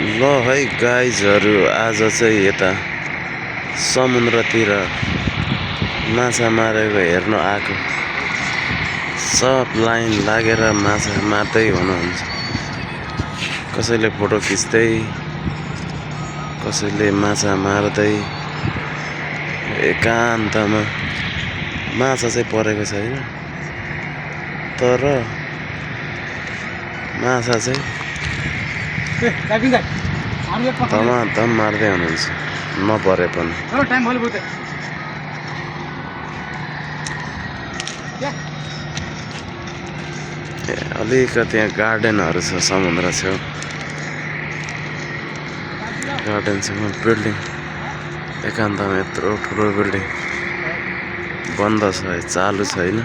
ल है गाइजहरू, आज चाहिँ यता समुद्रतिर माछा मारेको हेर्न आएको। सब लाइन लागेर माछा मार्दै हुनुहुन्छ। कसैले फोटो खिच्दै, कसैले माछा मार्दै। एकान्तमा माछा चाहिँ परेको छैन, तर माछा चाहिँ धमाधम मार्दै हुनुहुन्छ, नपरे पनि। अलिकति यहाँ गार्डनहरू छ समुद्र छेउ। गार्डन छेउमा बिल्डिङ, एकान्तमा यत्रो ठुलो बिल्डिङ बन्द छ, चालु छैन।